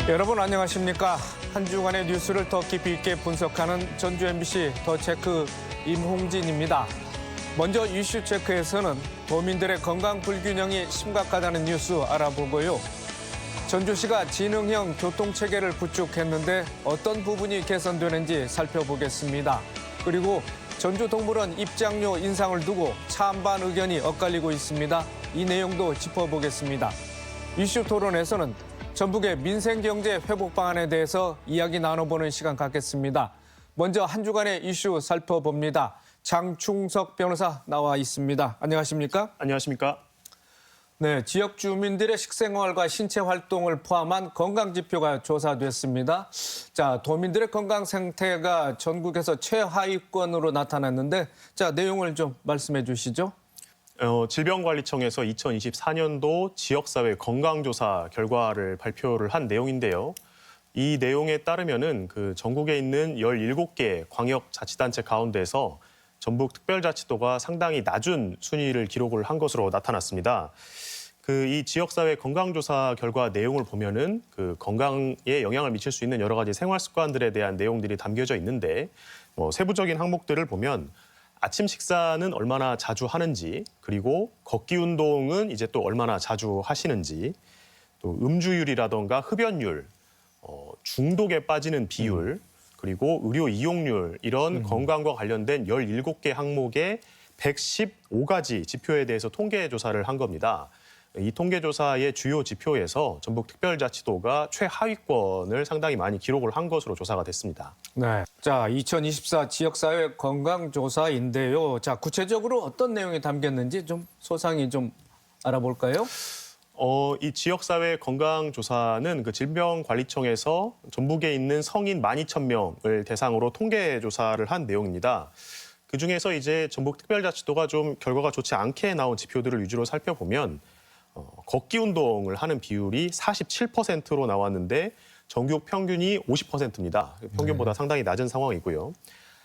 여러분 안녕하십니까? 한 주간의 뉴스를 더 깊이 있게 분석하는 전주 MBC 더 체크 임홍진입니다. 먼저 이슈 체크에서는 도민들의 건강 불균형이 심각하다는 뉴스 알아보고요. 전주시가 지능형 교통체계를 구축했는데 어떤 부분이 개선되는지 살펴보겠습니다. 그리고 전주동물원 입장료 인상을 두고 찬반 의견이 엇갈리고 있습니다. 이 내용도 짚어보겠습니다. 이슈 토론에서는 전북의 민생경제 회복 방안에 대해서 이야기 나눠보는 시간 갖겠습니다. 먼저 한 주간의 이슈 살펴봅니다. 장충석 변호사 나와 있습니다. 안녕하십니까? 안녕하십니까? 네, 지역 주민들의 식생활과 신체 활동을 포함한 건강 지표가 조사됐습니다. 자, 도민들의 건강 상태가 전국에서 최하위권으로 나타났는데, 자, 내용을 좀 말씀해 주시죠. 질병관리청에서 2024년도 지역사회 건강조사 결과를 발표를 한 내용인데요. 이 내용에 따르면은 전국에 있는 17개 광역자치단체 가운데서 전북특별자치도가 상당히 낮은 순위를 기록을 한 것으로 나타났습니다. 이 지역사회 건강조사 결과 내용을 보면은 건강에 영향을 미칠 수 있는 여러 가지 생활 습관들에 대한 내용들이 담겨져 있는데, 세부적인 항목들을 보면 아침 식사는 얼마나 자주 하는지, 그리고 걷기 운동은 이제 또 얼마나 자주 하시는지, 또 음주율이라던가 흡연율, 중독에 빠지는 비율, 그리고 의료 이용률, 이런 건강과 관련된 17개 항목의 115가지 지표에 대해서 통계 조사를 한 겁니다. 이 통계조사의 주요 지표에서 전북특별자치도가 최하위권을 상당히 많이 기록을 한 것으로 조사가 됐습니다. 네. 자, 2024 지역사회 건강조사인데요. 자, 구체적으로 어떤 내용이 담겼는지 좀 소상히 좀 알아볼까요? 이 지역사회 건강조사는 질병관리청에서 전북에 있는 성인 12,000명을 대상으로 통계조사를 한 내용입니다. 그중에서 이제 전북특별자치도가 좀 결과가 좋지 않게 나온 지표들을 위주로 살펴보면 걷기 운동을 하는 비율이 47%로 나왔는데 전국 평균이 50%입니다. 평균보다 상당히 낮은 상황이고요.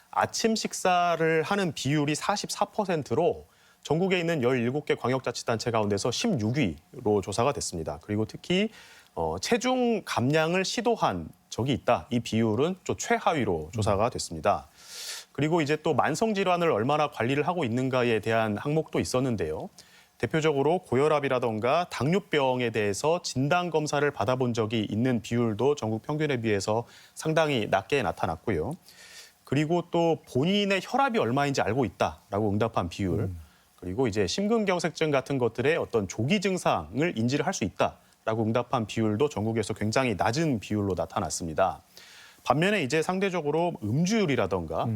아침 식사를 하는 비율이 44%로 전국에 있는 17개 광역자치단체 가운데서 16위로 조사가 됐습니다. 그리고 특히 체중 감량을 시도한 적이 있다. 이 비율은 또 최하위로 조사가 됐습니다. 그리고 이제 또 만성 질환을 얼마나 관리를 하고 있는가에 대한 항목도 있었는데요. 대표적으로 고혈압이라던가 당뇨병에 대해서 진단 검사를 받아본 적이 있는 비율도 전국 평균에 비해서 상당히 낮게 나타났고요. 그리고 또 본인의 혈압이 얼마인지 알고 있다라고 응답한 비율, 그리고 이제 심근경색증 같은 것들의 어떤 조기 증상을 인지를 할 수 있다라고 응답한 비율도 전국에서 굉장히 낮은 비율로 나타났습니다. 반면에 이제 상대적으로 음주율이라던가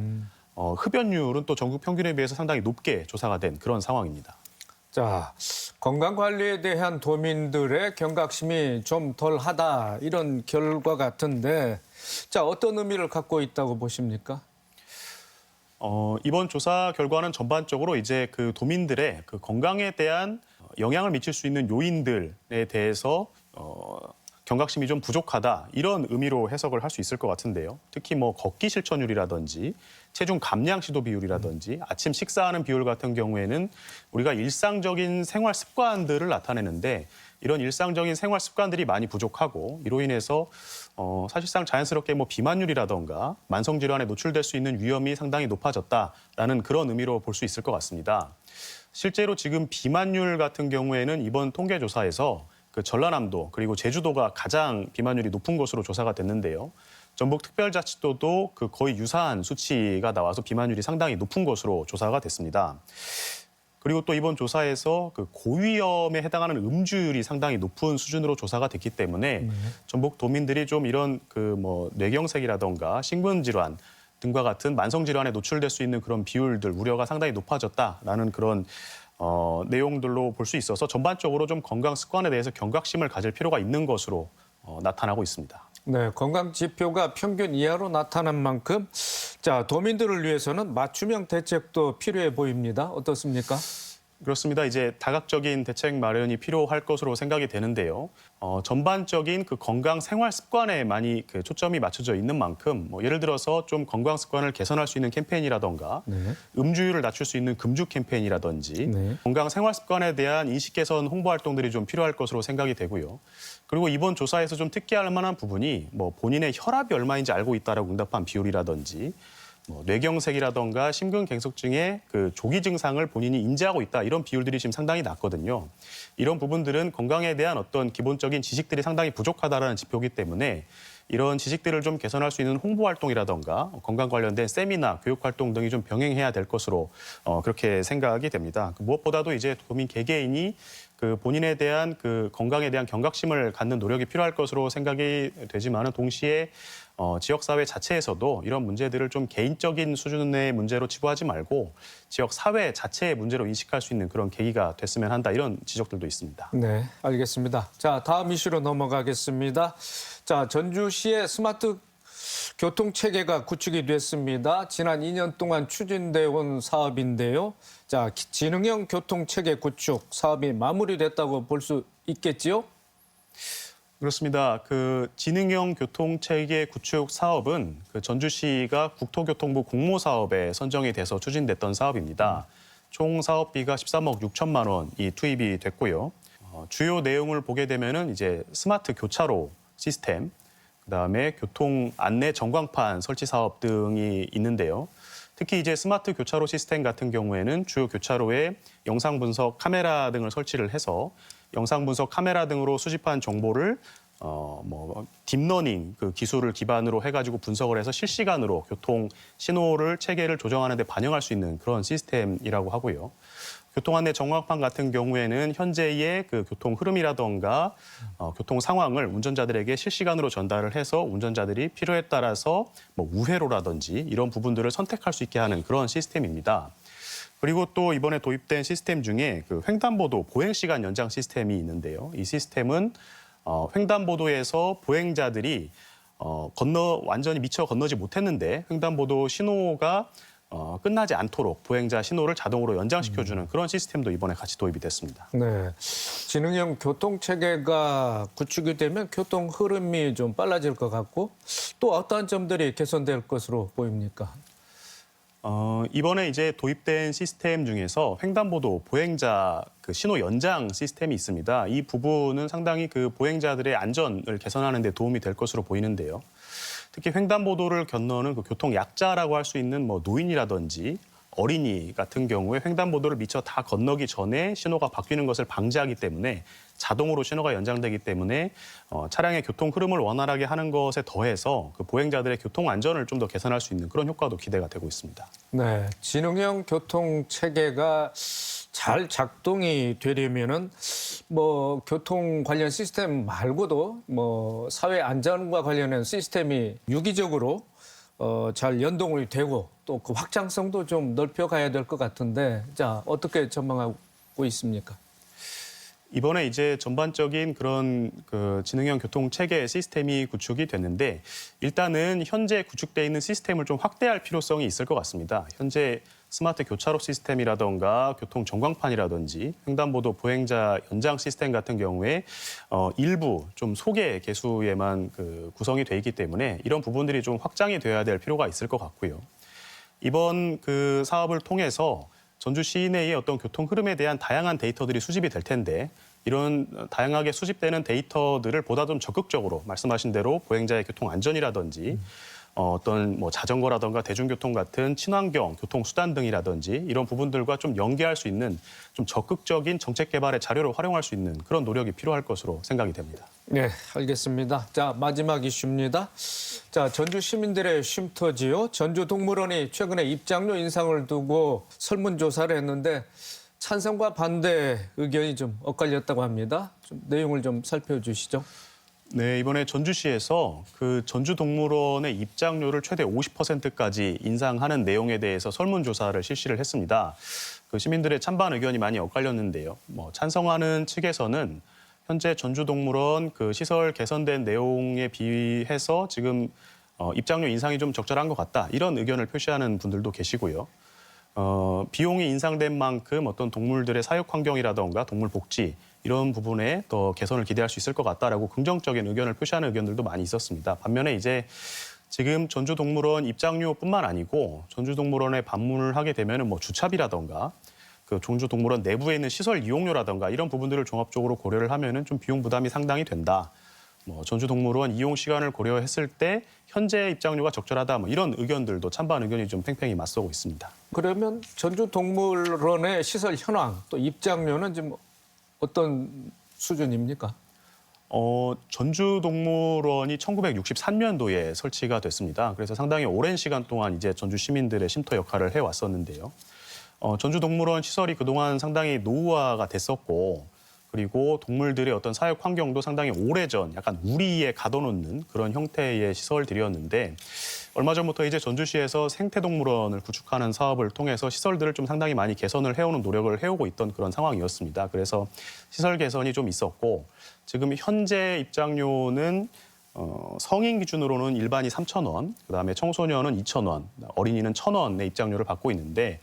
흡연율은 또 전국 평균에 비해서 상당히 높게 조사가 된 그런 상황입니다. 자, 건강관리에 대한 도민들의 경각심이 좀 덜하다 이런 결과 같은데, 자, 어떤 의미를 갖고 있다고 보십니까? 이번 조사 결과는 전반적으로 이제 도민들의 건강에 대한 영향을 미칠 수 있는 요인들에 대해서 경각심이 좀 부족하다, 이런 의미로 해석을 할 수 있을 것 같은데요. 특히 걷기 실천율이라든지 체중 감량 시도 비율이라든지 아침 식사하는 비율 같은 경우에는 우리가 일상적인 생활 습관들을 나타내는데, 이런 일상적인 생활 습관들이 많이 부족하고 이로 인해서 사실상 자연스럽게 비만율이라던가 만성 질환에 노출될 수 있는 위험이 상당히 높아졌다라는 그런 의미로 볼 수 있을 것 같습니다. 실제로 지금 비만율 같은 경우에는 이번 통계조사에서 전라남도 그리고 제주도가 가장 비만율이 높은 것으로 조사가 됐는데요. 전북특별자치도도 거의 유사한 수치가 나와서 비만율이 상당히 높은 것으로 조사가 됐습니다. 그리고 또 이번 조사에서 고위험에 해당하는 음주율이 상당히 높은 수준으로 조사가 됐기 때문에 전북 도민들이 좀 이런 뇌경색이라던가 심근질환 등과 같은 만성질환에 노출될 수 있는 그런 비율들, 우려가 상당히 높아졌다라는 그런 내용들로 볼 수 있어서 전반적으로 좀 건강 습관에 대해서 경각심을 가질 필요가 있는 것으로 나타나고 있습니다. 네, 건강 지표가 평균 이하로 나타난 만큼, 자, 도민들을 위해서는 맞춤형 대책도 필요해 보입니다. 어떻습니까? 그렇습니다. 이제 다각적인 대책 마련이 필요할 것으로 생각이 되는데요. 전반적인 그 건강 생활 습관에 많이 그 초점이 맞춰져 있는 만큼 예를 들어서 좀 건강 습관을 개선할 수 있는 캠페인이라던가 네. 음주율을 낮출 수 있는 금주 캠페인이라든지 네. 건강 생활 습관에 대한 인식 개선 홍보 활동들이 좀 필요할 것으로 생각이 되고요. 그리고 이번 조사에서 좀 특기할 만한 부분이 본인의 혈압이 얼마인지 알고 있다라고 응답한 비율이라든지 뇌경색이라던가 심근경색증의 그 조기 증상을 본인이 인지하고 있다 이런 비율들이 지금 상당히 낮거든요. 이런 부분들은 건강에 대한 어떤 기본적인 지식들이 상당히 부족하다라는 지표이기 때문에 이런 지식들을 좀 개선할 수 있는 홍보 활동이라던가 건강 관련된 세미나, 교육 활동 등이 좀 병행해야 될 것으로 그렇게 생각이 됩니다. 무엇보다도 이제 도민 개개인이 그 본인에 대한 그 건강에 대한 경각심을 갖는 노력이 필요할 것으로 생각이 되지만은 동시에 지역사회 자체에서도 이런 문제들을 좀 개인적인 수준의 문제로 치부하지 말고 지역 사회 자체의 문제로 인식할 수 있는 그런 계기가 됐으면 한다 이런 지적들도 있습니다. 네, 알겠습니다. 자, 다음 이슈로 넘어가겠습니다. 자, 전주시의 스마트 교통 체계가 구축이 됐습니다. 지난 2년 동안 추진돼 온 사업인데요. 자, 지능형 교통 체계 구축 사업이 마무리됐다고 볼 수 있겠지요? 그렇습니다. 그 지능형 교통체계 구축 사업은 그 전주시가 국토교통부 공모 사업에 선정이 돼서 추진됐던 사업입니다. 총 사업비가 13억 6천만 원이 투입이 됐고요. 주요 내용을 보게 되면은 이제 스마트 교차로 시스템, 그다음에 교통 안내 전광판 설치 사업 등이 있는데요. 특히 이제 스마트 교차로 시스템 같은 경우에는 주요 교차로에 영상 분석 카메라 등을 설치를 해서 영상 분석 카메라 등으로 수집한 정보를 딥러닝 그 기술을 기반으로 해가지고 분석을 해서 실시간으로 교통 신호를 체계를 조정하는 데 반영할 수 있는 그런 시스템이라고 하고요. 교통 안내 전광판 같은 경우에는 현재의 그 교통 흐름이라던가 교통 상황을 운전자들에게 실시간으로 전달을 해서 운전자들이 필요에 따라서 우회로라든지 이런 부분들을 선택할 수 있게 하는 그런 시스템입니다. 그리고 또 이번에 도입된 시스템 중에 그 횡단보도 보행시간 연장 시스템이 있는데요. 이 시스템은 횡단보도에서 보행자들이 완전히 미처 건너지 못했는데 횡단보도 신호가 끝나지 않도록 보행자 신호를 자동으로 연장시켜주는 그런 시스템도 이번에 같이 도입이 됐습니다. 네, 지능형 교통 체계가 구축이 되면 교통 흐름이 좀 빨라질 것 같고 또 어떠한 점들이 개선될 것으로 보입니까? 이번에 이제 도입된 시스템 중에서 횡단보도 보행자 그 신호 연장 시스템이 있습니다. 이 부분은 상당히 그 보행자들의 안전을 개선하는 데 도움이 될 것으로 보이는데요. 특히 횡단보도를 건너는 그 교통 약자라고 할 수 있는 노인이라든지 어린이 같은 경우에 횡단보도를 미처 다 건너기 전에 신호가 바뀌는 것을 방지하기 때문에 자동으로 신호가 연장되기 때문에 차량의 교통 흐름을 원활하게 하는 것에 더해서 그 보행자들의 교통 안전을 좀 더 개선할 수 있는 그런 효과도 기대가 되고 있습니다. 네, 지능형 교통 체계가 잘 작동이 되려면은 교통 관련 시스템 말고도 사회 안전과 관련된 시스템이 유기적으로 잘 연동이 되고 또 그 확장성도 좀 넓혀가야 될 것 같은데 자 어떻게 전망하고 있습니까? 이번에 이제 전반적인 그런 그 지능형 교통 체계 시스템이 구축이 됐는데 일단은 현재 구축돼 있는 시스템을 좀 확대할 필요성이 있을 것 같습니다. 현재 스마트 교차로 시스템이라던가 교통 전광판이라든지 횡단보도 보행자 연장 시스템 같은 경우에 일부 좀 소개 개수에만 그 구성이 돼 있기 때문에 이런 부분들이 좀 확장이 되어야 될 필요가 있을 것 같고요. 이번 그 사업을 통해서 전주 시내의 어떤 교통 흐름에 대한 다양한 데이터들이 수집이 될 텐데 이런 다양하게 수집되는 데이터들을 보다 좀 적극적으로 말씀하신 대로 보행자의 교통 안전이라든지 어떤 자전거라든가 대중교통 같은 친환경 교통수단 등이라든지 이런 부분들과 좀 연계할 수 있는 좀 적극적인 정책 개발의 자료로 활용할 수 있는 그런 노력이 필요할 것으로 생각이 됩니다. 네, 알겠습니다. 자, 마지막 이슈입니다. 자, 전주 시민들의 쉼터지요. 전주동물원이 최근에 입장료 인상을 두고 설문조사를 했는데 찬성과 반대 의견이 좀 엇갈렸다고 합니다. 좀 내용을 좀 살펴주시죠. 네, 이번에 전주시에서 그 전주동물원의 입장료를 최대 50%까지 인상하는 내용에 대해서 설문조사를 실시를 했습니다. 그 시민들의 찬반 의견이 많이 엇갈렸는데요. 찬성하는 측에서는 현재 전주동물원 그 시설 개선된 내용에 비해서 지금 입장료 인상이 좀 적절한 것 같다. 이런 의견을 표시하는 분들도 계시고요. 비용이 인상된 만큼 어떤 동물들의 사육 환경이라던가 동물 복지 이런 부분에 더 개선을 기대할 수 있을 것 같다라고 긍정적인 의견을 표시하는 의견들도 많이 있었습니다. 반면에 이제 지금 전주동물원 입장료뿐만 아니고 전주동물원에 방문을 하게 되면은 뭐 주차비라던가 그 전주동물원 내부에 있는 시설 이용료라던가 이런 부분들을 종합적으로 고려를 하면은 좀 비용 부담이 상당히 된다. 뭐 전주동물원 이용 시간을 고려했을 때 현재 입장료가 적절하다. 뭐 이런 의견들도 찬반 의견이 좀 팽팽히 맞서고 있습니다. 그러면 전주동물원의 시설 현황 또 입장료는 지금 어떤 수준입니까? 전주동물원이 1963년도에 설치가 됐습니다. 그래서 상당히 오랜 시간 동안 이제 전주 시민들의 쉼터 역할을 해왔었는데요. 전주동물원 시설이 그동안 상당히 노후화가 됐었고 그리고 동물들의 어떤 사육 환경도 상당히 오래전 약간 우리에 가둬놓는 그런 형태의 시설들이었는데 얼마 전부터 이제 전주시에서 생태동물원을 구축하는 사업을 통해서 시설들을 좀 상당히 많이 개선을 해오는 노력을 해오고 있던 그런 상황이었습니다. 그래서 시설 개선이 좀 있었고 지금 현재 입장료는 성인 기준으로는 일반이 3,000원, 그다음에 청소년은 2,000원, 어린이는 1,000원의 입장료를 받고 있는데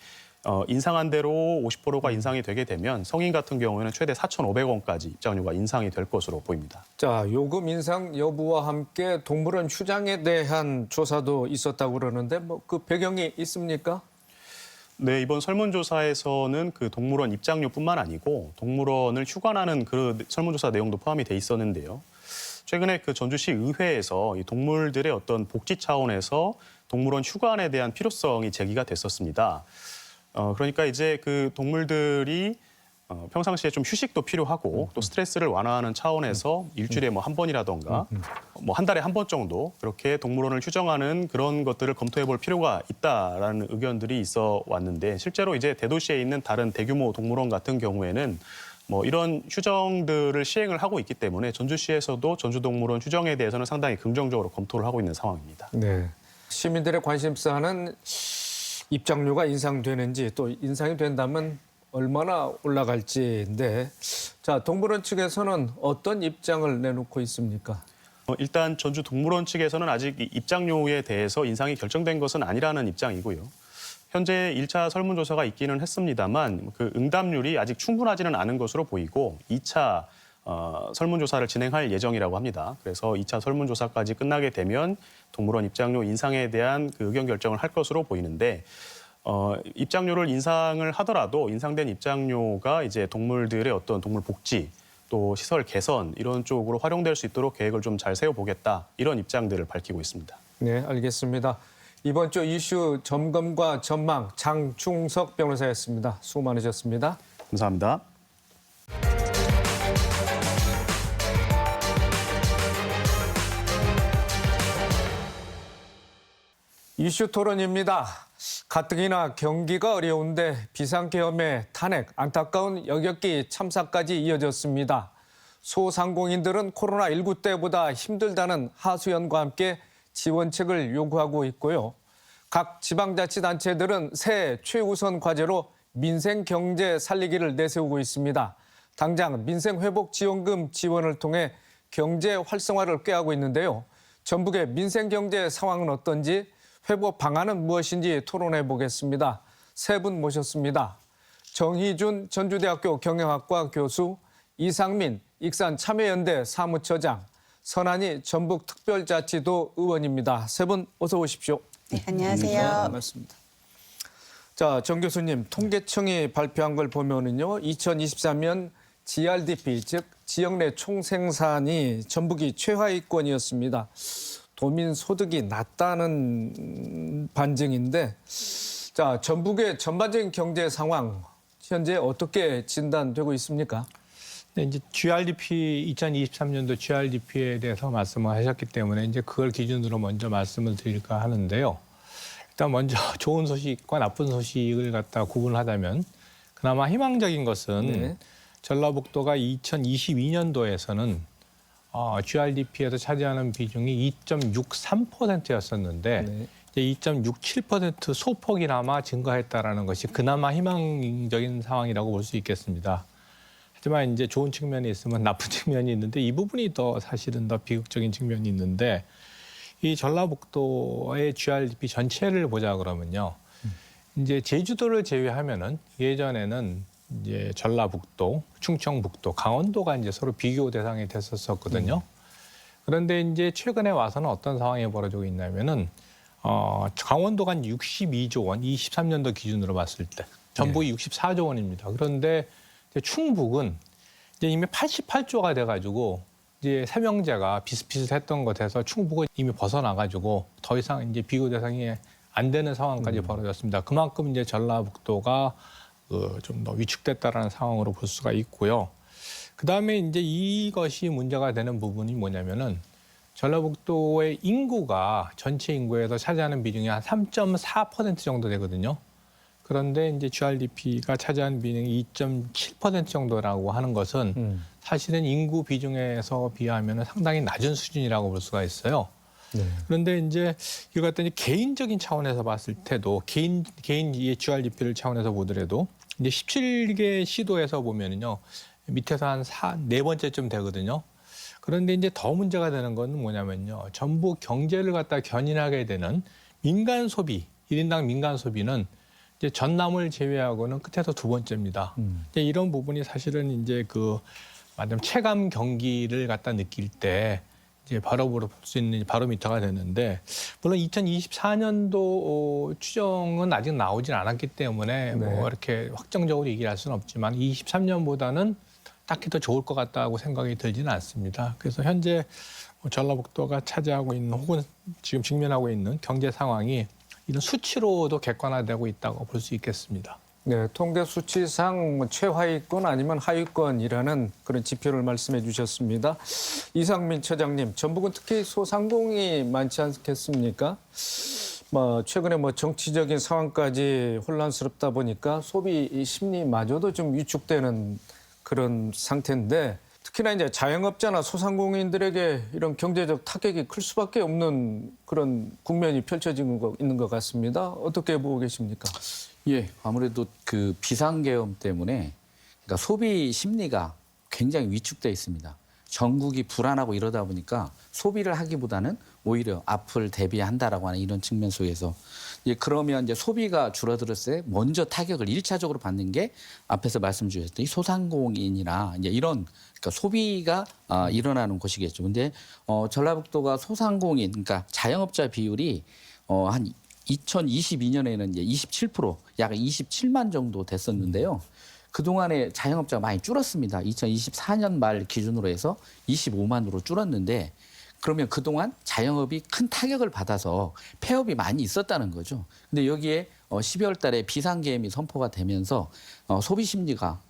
인상한 대로 50%가 인상이 되게 되면 성인 같은 경우에는 최대 4,500원까지 입장료가 인상이 될 것으로 보입니다. 자, 요금 인상 여부와 함께 동물원 휴장에 대한 조사도 있었다고 그러는데 뭐 그 배경이 있습니까? 네, 이번 설문조사에서는 그 동물원 입장료뿐만 아니고 동물원을 휴관하는 그 설문조사 내용도 포함이 돼 있었는데요. 최근에 그 전주시 의회에서 이 동물들의 어떤 복지 차원에서 동물원 휴관에 대한 필요성이 제기가 됐었습니다. 그러니까 이제 그 동물들이 평상시에 좀 휴식도 필요하고 또 스트레스를 완화하는 차원에서 일주일에 뭐 한 번이라던가 뭐 한 달에 한 번 정도 그렇게 동물원을 휴정하는 그런 것들을 검토해 볼 필요가 있다라는 의견들이 있어 왔는데 실제로 이제 대도시에 있는 다른 대규모 동물원 같은 경우에는 뭐 이런 휴정들을 시행을 하고 있기 때문에 전주시에서도 전주동물원 휴정에 대해서는 상당히 긍정적으로 검토를 하고 있는 상황입니다. 네. 시민들의 관심사는 입장료가 인상되는지 또 인상이 된다면 얼마나 올라갈지인데 자, 동물원 측에서는 어떤 입장을 내놓고 있습니까? 일단 전주동물원 측에서는 아직 이 입장료에 대해서 인상이 결정된 것은 아니라는 입장이고요. 현재 1차 설문조사가 있기는 했습니다만 그 응답률이 아직 충분하지는 않은 것으로 보이고 2차 설문조사를 진행할 예정이라고 합니다. 그래서 2차 설문조사까지 끝나게 되면 동물원 입장료 인상에 대한 그 의견 결정을 할 것으로 보이는데 입장료를 인상을 하더라도 인상된 입장료가 이제 동물들의 어떤 동물 복지 또 시설 개선 이런 쪽으로 활용될 수 있도록 계획을 좀 잘 세워보겠다 이런 입장들을 밝히고 있습니다. 네, 알겠습니다. 이번 주 이슈 점검과 전망 장충석 변호사였습니다. 수고 많으셨습니다. 감사합니다. 이슈 토론입니다. 가뜩이나 경기가 어려운데 비상계엄의 탄핵, 안타까운 여객기 참사까지 이어졌습니다. 소상공인들은 코로나19 때보다 힘들다는 하소연과 함께 지원책을 요구하고 있고요. 각 지방자치단체들은 새해 최우선 과제로 민생경제 살리기를 내세우고 있습니다. 당장 민생회복지원금 지원을 통해 경제 활성화를 꾀하고 있는데요. 전북의 민생경제 상황은 어떤지 회복 방안은 무엇인지 토론해 보겠습니다. 세 분 모셨습니다. 정희준 전주대학교 경영학과 교수, 이상민 익산 참여연대 사무처장, 선한이 전북특별자치도 의원입니다. 세 분 어서 오십시오. 네, 안녕하세요. 네, 반갑습니다. 자, 정 교수님, 통계청이 발표한 걸 보면은요, 2023년 GRDP, 즉 지역 내 총생산이 전북이 최하위권이었습니다. 도민 소득이 낮다는 반증인데, 자, 전북의 전반적인 경제 상황 현재 어떻게 진단되고 있습니까? 네, 이제 GRDP 2023년도 GRDP에 대해서 말씀을 하셨기 때문에 이제 그걸 기준으로 먼저 말씀을 드릴까 하는데요. 일단 먼저 좋은 소식과 나쁜 소식을 갖다 구분하자면 그나마 희망적인 것은 전라북도가 2022년도에서는 GRDP에서 차지하는 비중이 2.63%였었는데 이제 2.67% 소폭이나마 증가했다라는 것이 그나마 희망적인 상황이라고 볼 수 있겠습니다. 하지만 이제 좋은 측면이 있으면 나쁜 측면이 있는데 이 부분이 더 사실은 더 비극적인 측면이 있는데 이 전라북도의 GRDP 전체를 보자 그러면요. 이제 제주도를 제외하면은 예전에는 이제 전라북도, 충청북도, 강원도가 이제 서로 비교 대상이 됐었거든요. 그런데 이제 최근에 와서는 어떤 상황이 벌어지고 있냐면은 강원도가 한 62조 원, 23년도 기준으로 봤을 때 전북이 64조 원입니다. 그런데 이제 충북은 이제 이미 88조가 돼가지고 이제 세명제가 비슷비슷했던 것에서 충북은 이미 벗어나가지고 더 이상 이제 비교 대상이 안 되는 상황까지 벌어졌습니다. 그만큼 이제 전라북도가 좀 더 위축됐다라는 상황으로 볼 수가 있고요. 그 다음에 이제 이것이 문제가 되는 부분이 뭐냐면은 전라북도의 인구가 전체 인구에서 차지하는 비중이 한 3.4% 정도 되거든요. 그런데 이제 GRDP가 차지하는 비중이 2.7% 정도라고 하는 것은 사실은 인구 비중에서 비하면 상당히 낮은 수준이라고 볼 수가 있어요. 네. 그런데 이제 이거 갖다 이제 개인적인 차원에서 봤을 때도 개인 GRDP를 차원에서 보더라도 이제 17개 시도에서 보면은요 밑에서 한 네 번째쯤 되거든요. 그런데 이제 더 문제가 되는 건 뭐냐면요 전북 경제를 갖다 견인하게 되는 민간 소비, 1인당 민간 소비는 이제 전남을 제외하고는 끝에서 두 번째입니다. 이제 이런 부분이 사실은 이제 말하자면 체감 경기를 갖다 느낄 때 이제 바로 볼 수 있는 바로미터가 되는데 물론 2024년도 추정은 아직 나오진 않았기 때문에 뭐 이렇게 확정적으로 얘기를 할 수는 없지만 23년보다는 딱히 더 좋을 것 같다고 생각이 들지는 않습니다. 그래서 현재 전라북도가 차지하고 있는 혹은 지금 직면하고 있는 경제 상황이 이런 수치로도 객관화되고 있다고 볼 수 있겠습니다. 네, 통계 수치상 최하위권 아니면 하위권이라는 그런 지표를 말씀해 주셨습니다. 이상민 처장님, 전북은 특히 소상공인이 많지 않겠습니까? 최근에 정치적인 상황까지 혼란스럽다 보니까 소비 심리마저도 좀 위축되는 그런 상태인데 특히나 이제 자영업자나 소상공인들에게 이런 경제적 타격이 클 수밖에 없는 그런 국면이 펼쳐지고 있는 것 같습니다. 어떻게 보고 계십니까? 예, 아무래도 그 비상계엄 때문에 그러니까 소비 심리가 굉장히 위축돼 있습니다. 전국이 불안하고 이러다 보니까 소비를 하기보다는 오히려 앞을 대비한다라고 하는 이런 측면 속에서 그러면 이제 소비가 줄어들었을 때 먼저 타격을 일차적으로 받는 게 앞에서 말씀 주셨던 이 소상공인이나 이제 이런 그러니까 소비가 일어나는 곳이겠죠. 근데 전라북도가 소상공인 그러니까 자영업자 비율이 한 2022년에는 이제 27%, 약 27만 정도 됐었는데요. 그동안에 자영업자가 많이 줄었습니다. 2024년 말 기준으로 해서 25만으로 줄었는데 그러면 그동안 자영업이 큰 타격을 받아서 폐업이 많이 있었다는 거죠. 근데 여기에 12월 달에 비상계엄이 선포가 되면서 소비 심리가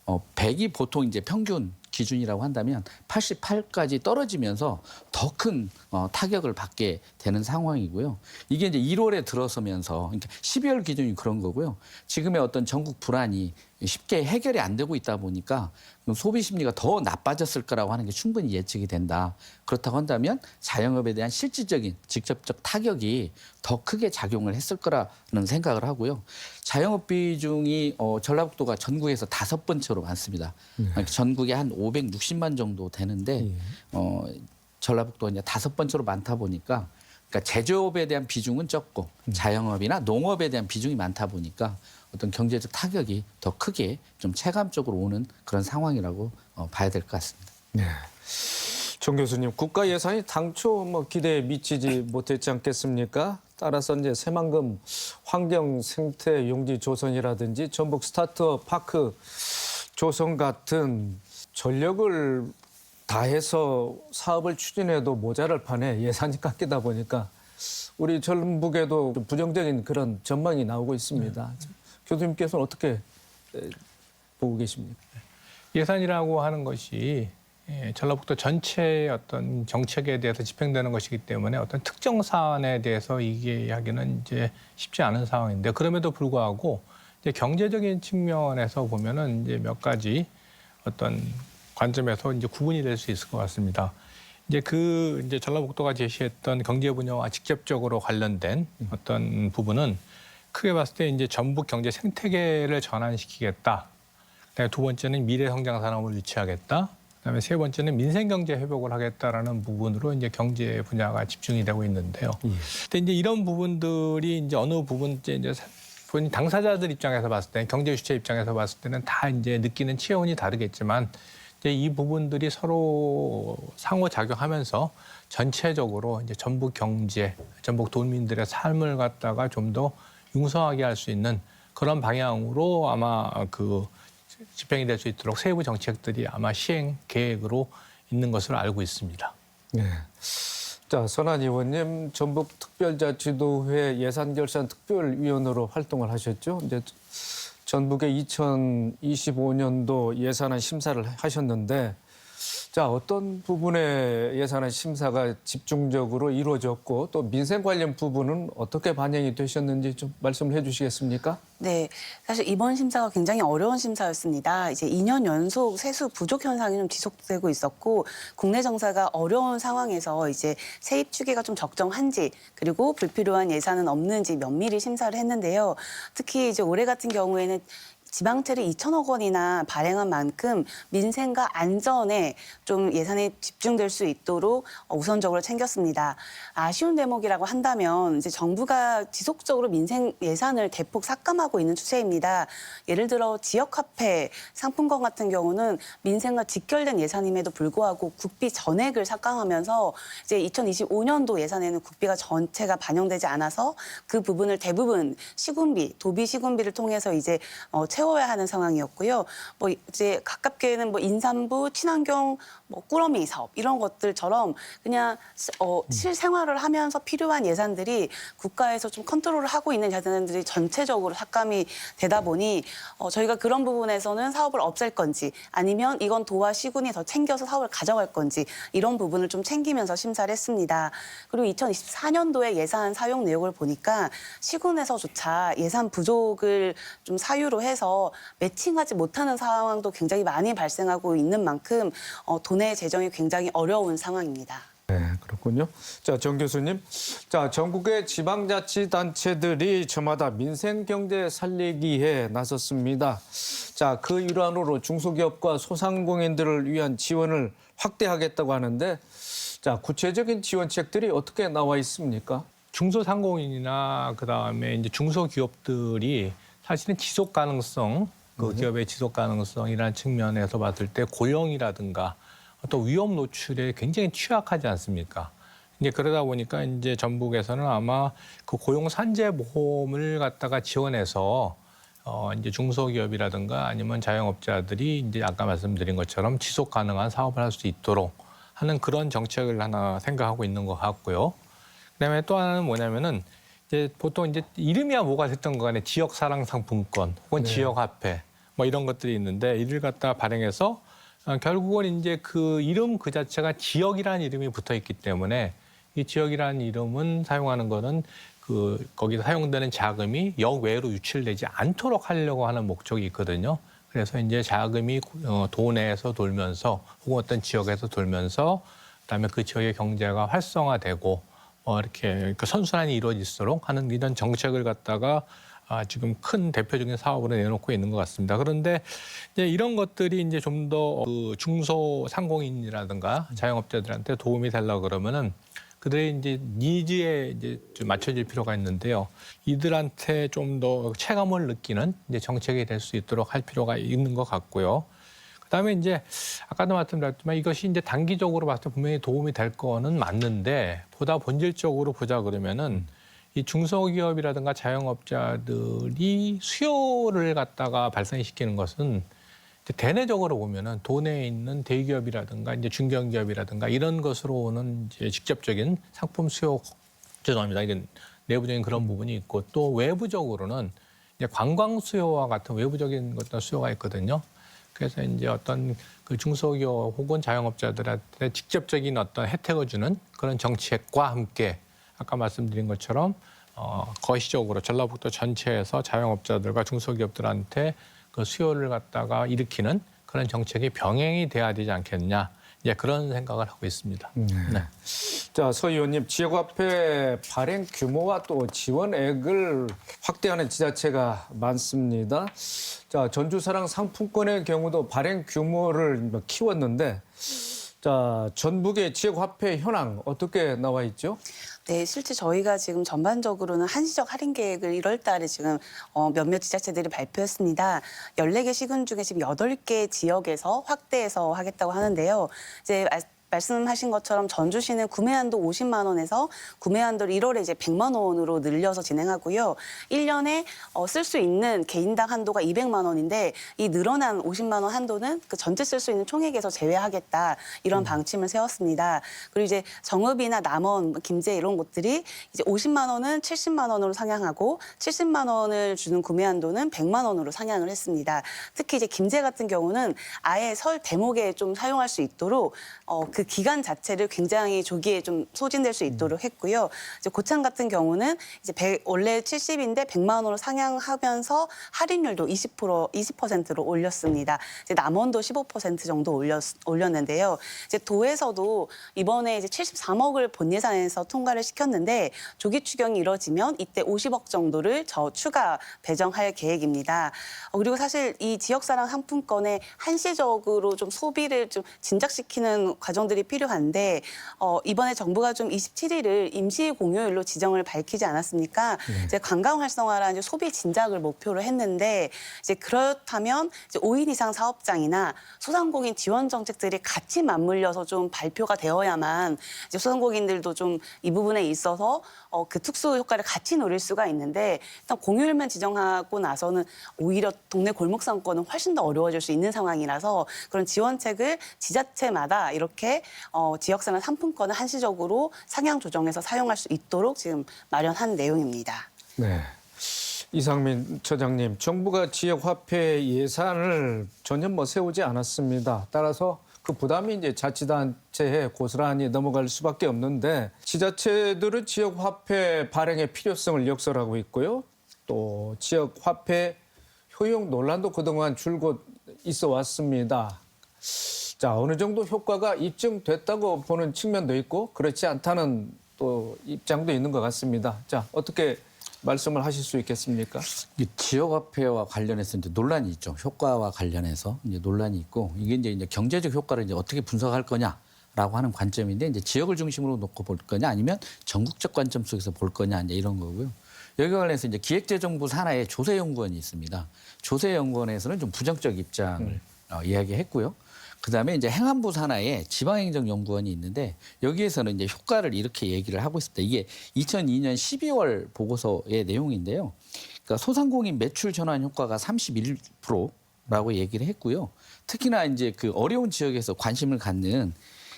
100이 보통 이제 평균 기준이라고 한다면 88까지 떨어지면서 더 큰 타격을 받게 되는 상황이고요. 이게 이제 1월에 들어서면서 그러니까 12월 기준이 그런 거고요. 지금의 어떤 전국 불안이 쉽게 해결이 안 되고 있다 보니까 소비 심리가 더 나빠졌을 거라고 하는 게 충분히 예측이 된다. 그렇다고 한다면 자영업에 대한 실질적인 직접적 타격이 더 크게 작용을 했을 거라는 생각을 하고요. 자영업 비중이 전라북도가 전국에서 5번째로 많습니다. 그러니까 전국에 한 560만 정도 되는데 전라북도가 이제 5번째로 많다 보니까 그러니까 제조업에 대한 비중은 적고 자영업이나 농업에 대한 비중이 많다 보니까 어떤 경제적 타격이 더 크게 좀 체감적으로 오는 그런 상황이라고 봐야 될 것 같습니다. 네. 정 교수님, 국가 예산이 당초 기대에 미치지 못했지 않겠습니까? 따라서 이제 새만금 환경 생태 용지 조성이라든지 전북 스타트업 파크 조성 같은 전력을 다해서 사업을 추진해도 모자랄 판에 예산이 깎이다 보니까 우리 전북에도 좀 부정적인 그런 전망이 나오고 있습니다. 교수님께서는 어떻게 보고 계십니까? 예산이라고 하는 것이 전라북도 전체의 어떤 정책에 대해서 집행되는 것이기 때문에 어떤 특정 사안에 대해서 얘기하기는 이제 쉽지 않은 상황인데 그럼에도 불구하고 이제 경제적인 측면에서 보면은 이제 몇 가지 어떤 관점에서 이제 구분이 될 수 있을 것 같습니다. 이제 이제 전라북도가 제시했던 경제 분야와 직접적으로 관련된 어떤 부분은 크게 봤을 때 이제 전북 경제 생태계를 전환시키겠다. 그다음에 두 번째는 미래 성장 산업을 유치하겠다. 그다음에 세 번째는 민생 경제 회복을 하겠다라는 부분으로 이제 경제 분야가 집중이 되고 있는데요. 근데 이제 이런 부분들이 이제 어느 부분 이제 본인 당사자들 입장에서 봤을 때는 경제 주체 입장에서 봤을 때는 다 이제 느끼는 체온이 다르겠지만 이제 이 부분들이 서로 상호작용하면서 전체적으로 이제 전북 경제, 전북 도민들의 삶을 갖다가 좀 더 융성하게 할 수 있는 그런 방향으로 아마 그 집행이 될 수 있도록 세부 정책들이 아마 시행 계획으로 있는 것으로 알고 있습니다. 네. 자, 선한 의원님, 전북특별자치도회 예산결산특별위원으로 활동을 하셨죠. 이제 전북의 2025년도 예산안 심사를 하셨는데, 자, 어떤 부분의 예산안 심사가 집중적으로 이루어졌고 또 민생 관련 부분은 어떻게 반영이 되셨는지 좀 말씀을 해주시겠습니까? 네, 사실 이번 심사가 굉장히 어려운 심사였습니다. 이제 2년 연속 세수 부족 현상이 좀 지속되고 있었고 국내 정사가 어려운 상황에서 이제 세입 추계가 좀 적정한지 그리고 불필요한 예산은 없는지 면밀히 심사를 했는데요. 특히 이제 올해 같은 경우에는 지방채를 2천억 원이나 발행한 만큼 민생과 안전에 좀 예산이 집중될 수 있도록 우선적으로 챙겼습니다. 아쉬운 대목이라고 한다면 이제 정부가 지속적으로 민생 예산을 대폭 삭감하고 있는 추세입니다. 예를 들어 지역화폐 상품권 같은 경우는 민생과 직결된 예산임에도 불구하고 국비 전액을 삭감하면서 이제 2025년도 예산에는 국비가 전체가 반영되지 않아서 그 부분을 대부분 시군비, 도비 시군비를 통해서 이제 채워야 하는 상황이었고요. 뭐 이제 가깝게는 뭐 인삼부, 친환경, 뭐 꾸러미 사업 이런 것들처럼 그냥 실생활을 하면서 필요한 예산들이 국가에서 좀 컨트롤을 하고 있는 예산들이 전체적으로 삭감이 되다 보니 저희가 그런 부분에서는 사업을 없앨 건지 아니면 이건 도와 시군이 더 챙겨서 사업을 가져갈 건지 이런 부분을 좀 챙기면서 심사를 했습니다. 그리고 2024년도에 예산 사용 내역을 보니까 시군에서조차 예산 부족을 좀 사유로 해서 매칭하지 못하는 상황도 굉장히 많이 발생하고 있는 만큼 도내 재정이 굉장히 어려운 상황입니다. 네, 그렇군요. 자, 정 교수님. 자, 전국의 지방자치단체들이 저마다 민생경제 살리기에 나섰습니다. 자, 그 일환으로 중소기업과 소상공인들을 위한 지원을 확대하겠다고 하는데, 자, 구체적인 지원책들이 어떻게 나와 있습니까? 중소상공인이나 그다음에 이제 중소기업들이 사실은 지속 가능성, 그 기업의 지속 가능성이라는 측면에서 봤을 때 고용이라든가 어떤 위험 노출에 굉장히 취약하지 않습니까? 이제 그러다 보니까 이제 전북에서는 아마 그 고용 산재 보험을 갖다가 지원해서 이제 중소기업이라든가 아니면 자영업자들이 이제 아까 말씀드린 것처럼 지속 가능한 사업을 할 수 있도록 하는 그런 정책을 하나 생각하고 있는 것 같고요. 그다음에 또 하나는 뭐냐면은 이제 보통 이제 이름이야 뭐가 됐던 간에 지역 사랑 상품권 혹은 지역 화폐 뭐 이런 것들이 있는데 이를 갖다 발행해서 결국은 이제 그 이름 그 자체가 지역이라는 이름이 붙어 있기 때문에 이 지역이라는 이름은 사용하는 거는 그 거기서 사용되는 자금이 역외로 유출되지 않도록 하려고 하는 목적이 있거든요. 그래서 이제 자금이 도내에서 돌면서 혹은 어떤 지역에서 돌면서 그다음에 그 지역의 경제가 활성화되고 이렇게 선순환이 이루어질수록 하는 이런 정책을 갖다가 지금 큰 대표적인 사업으로 내놓고 있는 것 같습니다. 그런데 이제 이런 것들이 이제 좀 더 그 중소상공인이라든가 자영업자들한테 도움이 되려고 그러면은 그들의 이제 니즈에 이제 좀 맞춰질 필요가 있는데요. 이들한테 좀 더 체감을 느끼는 이제 정책이 될 수 있도록 할 필요가 있는 것 같고요. 그다음에 이제 아까도 말씀드렸지만 이것이 이제 단기적으로 봤을 때 분명히 도움이 될 거는 맞는데 보다 본질적으로 보자 그러면은 이 중소기업이라든가 자영업자들이 수요를 갖다가 발생시키는 것은 이제 대내적으로 보면은 도내에 있는 대기업이라든가 이제 중견기업이라든가 이런 것으로 오는 이제 직접적인 상품 수요 죄송합니다. 이런 내부적인 그런 부분이 있고 또 외부적으로는 이제 관광 수요와 같은 외부적인 어떤 수요가 있거든요. 그래서 이제 어떤 그 중소기업 혹은 자영업자들한테 직접적인 어떤 혜택을 주는 그런 정책과 함께 아까 말씀드린 것처럼 거시적으로 전라북도 전체에서 자영업자들과 중소기업들한테 그 수요를 갖다가 일으키는 그런 정책이 병행이 돼야 되지 않겠느냐. 이제 그런 생각을 하고 있습니다. 네. 자, 서 의원님, 지역화폐 발행 규모와 또 지원액을 확대하는 지자체가 많습니다. 자, 전주사랑 상품권의 경우도 발행 규모를 키웠는데, 자, 자, 전북의 지역 화폐 현황 어떻게 나와 있죠? 네, 실제 저희가 지금 전반적으로는 한시적 할인 계획을 1월 달에 지금 몇몇 지자체들이 발표했습니다. 14개 시군 중에 지금 8개 지역에서 확대해서 하겠다고 하는데요. 이제 말씀하신 것처럼 전주시는 구매 한도 50만 원에서 구매 한도를 1월에 이제 100만 원으로 늘려서 진행하고요. 1년에 쓸 수 있는 개인당 한도가 200만 원인데 이 늘어난 50만 원 한도는 그 전체 쓸 수 있는 총액에서 제외하겠다 이런 방침을 세웠습니다. 그리고 이제 정읍이나 남원, 김제 이런 곳들이 이제 50만 원은 70만 원으로 상향하고 70만 원을 주는 구매 한도는 100만 원으로 상향을 했습니다. 특히 이제 김제 같은 경우는 아예 설 대목에 좀 사용할 수 있도록 그 기간 자체를 굉장히 조기에 좀 소진될 수 있도록 했고요. 이제 고창 같은 경우는 이제 원래 70인데 100만 원으로 상향하면서 할인율도 20%로 올렸습니다. 이제 남원도 15% 정도 올렸는데요. 이제 도에서도 이번에 이제 73억을 본 예산에서 통과를 시켰는데 조기 추경이 이뤄지면 이때 50억 정도를 추가 배정할 계획입니다. 그리고 사실 이 지역사랑 상품권에 한시적으로 좀 소비를 좀 진작시키는 과정들이 필요한데 이번에 정부가 좀 27일을 임시 공휴일로 지정을 밝히지 않았습니까? 이제 관광 활성화라는 이제 소비 진작을 목표로 했는데 이제 그렇다면 이제 5인 이상 사업장이나 소상공인 지원 정책들이 같이 맞물려서 좀 발표가 되어야만 이제 소상공인들도 좀 이 부분에 있어서 그 특수 효과를 같이 노릴 수가 있는데 일단 공휴일만 지정하고 나서는 오히려 동네 골목 상권은 훨씬 더 어려워질 수 있는 상황이라서 그런 지원책을 지자체마다 이렇게 지역사랑 상품권을 한시적으로 상향 조정해서 사용할 수 있도록 지금 마련한 내용입니다. 네. 이상민 처장님, 정부가 지역 화폐 예산을 전혀 세우지 않았습니다. 따라서 그 부담이 이제 자치단체에 고스란히 넘어갈 수밖에 없는데 지자체들은 지역 화폐 발행의 필요성을 역설하고 있고요. 또 지역 화폐 효용 논란도 그동안 줄곧 있어 왔습니다. 자, 어느 정도 효과가 입증됐다고 보는 측면도 있고 그렇지 않다는 또 입장도 있는 것 같습니다. 자, 어떻게 말씀을 하실 수 있겠습니까? 지역화폐와 관련해서 이제 논란이 있죠. 효과와 관련해서 이제 논란이 있고 이게 이제 경제적 효과를 이제 어떻게 분석할 거냐라고 하는 관점인데 이제 지역을 중심으로 놓고 볼 거냐 아니면 전국적 관점 속에서 볼 거냐 이제 이런 거고요. 여기와 관련해서 이제 기획재정부 산하에 조세연구원이 있습니다. 조세연구원에서는 좀 부정적 입장을 이야기했고요. 그다음에 이제 행안부 산하에 지방행정연구원이 있는데 여기에서는 이제 효과를 이렇게 얘기를 하고 있습니다. 이게 2002년 12월 보고서의 내용인데요. 그러니까 소상공인 매출 전환 효과가 31%라고 얘기를 했고요. 특히나 이제 그 어려운 지역에서 관심을 갖는